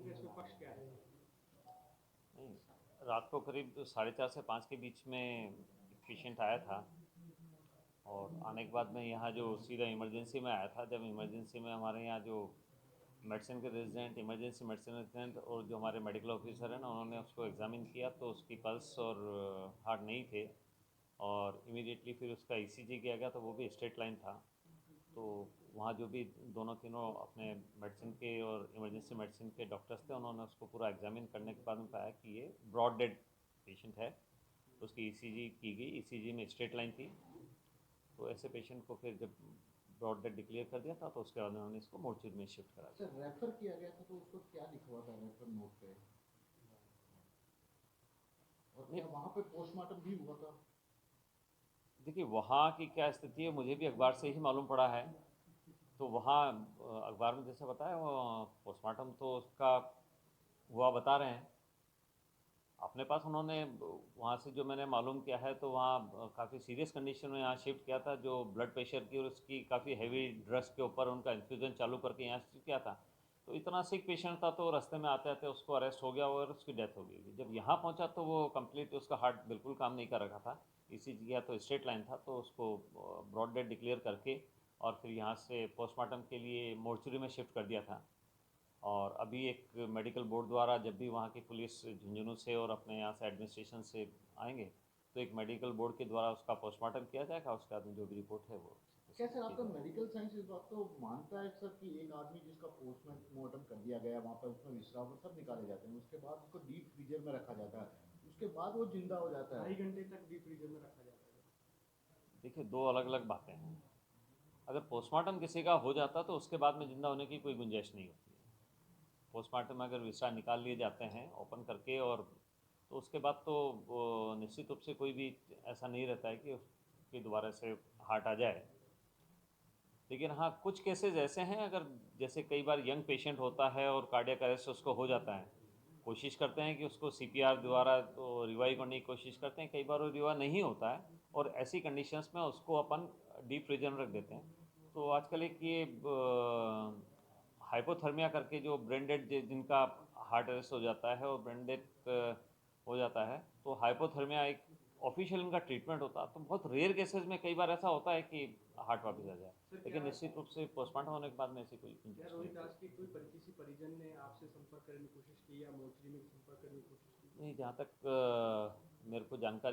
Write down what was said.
उनका इसमें पक्ष क्या है? नहीं, रात को करीब 4:30 से 5 के बीच में एक पेशेंट आया था। और आने के बाद में यहाँ जो सीधा इमरजेंसी में आया था। जब इमरजेंसी में हमारे यहाँ जो मेडिसिन के रेजिडेंट, इमरजेंसी मेडिसिन रेजिडेंट और जो हमारे मेडिकल ऑफिसर हैं ना, उन्होंने उसको एग्ज़ामिन किया तो उसकी पल्स और हार्ट नहीं थे। और इमीडिएटली फिर उसका ईसीजी किया गया तो वो भी स्ट्रेट लाइन था। तो वहाँ जो भी दोनों तीनों अपने मेडिसिन के और इमरजेंसी मेडिसिन के डॉक्टर्स थे, उन्होंने उसको पूरा एग्जामिन करने के बाद में पाया कि ये ब्रॉड डेड पेशेंट है। तो उसकी ईसीजी की गई, ईसीजी में स्ट्रेट लाइन थी। तो ऐसे पेशेंट को फिर जब ब्रॉड डेड डिक्लेयर कर दिया था तो उसके बाद उन्होंने इसको मोर्चरी में शिफ्ट करा सर दिया। रेफर किया गया था तो उसको क्या लिखा हुआ था रेफर नोट पे? और नहीं, क्या वहाँ पे पोस्टमार्टम भी हुआ था? देखिए वहाँ की क्या स्थिति है मुझे भी अखबार से ही मालूम पड़ा है। तो वहाँ अखबार में जैसे बताया वो पोस्टमार्टम तो उसका हुआ बता रहे हैं। अपने पास उन्होंने वहाँ से जो मैंने मालूम किया है तो वहाँ काफ़ी सीरियस कंडीशन में यहाँ शिफ्ट किया था, जो ब्लड प्रेशर की और उसकी काफ़ी हैवी ड्रग्स के ऊपर उनका इन्फ्यूज़न चालू करके यहाँ शिफ्ट किया था। तो इतना सिक पेशेंट था तो रास्ते में आते आते उसको अरेस्ट हो गया और उसकी डेथ हो गई। जब यहाँ पहुँचा तो वो कंप्लीट उसका हार्ट बिल्कुल काम नहीं कर रखा था। इसी किया तो स्ट्रेट लाइन था, तो उसको ब्रॉड डेड डिक्लेयर करके और फिर यहाँ से पोस्टमार्टम के लिए मोर्चरी में शिफ्ट कर दिया था। और अभी एक मेडिकल बोर्ड द्वारा जब भी वहाँ की पुलिस झुंझुनू से और अपने यहाँ से एडमिनिस्ट्रेशन से आएंगे तो एक मेडिकल बोर्ड के द्वारा उसका पोस्टमार्टम किया जाएगा। उसके बाद में जो भी रिपोर्ट है वो क्या प्रस्तुत सर की आपका जाएगी। मेडिकल साइंस इस बात को मानता है सर कि एक आदमी जिसका पोस्टमार्टम कर दिया गया वहाँ पर उसमें विश्राम सब निकाले जाते हैं, उसके बाद उसको डीप फ्रीजर में रखा जाता है, उसके बाद वो जिंदा हो जाता है? 2.5 घंटे तक डीप फ्रीजर में रखा जाता है। देखिए दो अलग अलग बातें हैं। अगर पोस्टमार्टम किसी का हो जाता तो उसके बाद में ज़िंदा होने की कोई गुंजाइश नहीं होती है। पोस्टमार्टम में अगर विसरा निकाल लिए जाते हैं ओपन करके और तो उसके बाद तो वो निश्चित रूप से कोई भी ऐसा नहीं रहता है कि उसकी दोबारा से हार्ट आ जाए। लेकिन हाँ, कुछ केसेस ऐसे हैं, अगर जैसे कई बार यंग पेशेंट होता है और कार्डियक अरेस्ट उसको हो जाता है, कोशिश करते हैं कि उसको सीपीआर द्वारा तो रिवाइव करने की कोशिश करते हैं, कई बार वो रिवाइव नहीं होता है और ऐसी कंडीशंस में उसको अपन डीप फ्रीजर में रख देते हैं। तो आजकल एक ये हाइपोथर्मिया करके जो ब्रेन डेड जिनका हार्ट अरेस्ट हो जाता है और ब्रेन डेड हो जाता है, तो हाइपोथर्मिया एक ऑफिशियल इनका ट्रीटमेंट होता है। तो बहुत रेयर केसेस में कई बार ऐसा होता है कि हार्ट वापस आ जाए। सर लेकिन क्या निश्चित रूप से पोस्टमार्टम होने के बाद में ऐसी कोई क्या गुंजाइश नहीं रोहित होती दास है। के कोई किसी परिजन ने आपसे संपर्क करने की कोशिश की या मोर्चरी में संपर्क करने की कोशिश की? नहीं, जहाँ तक मेरे को जानकारी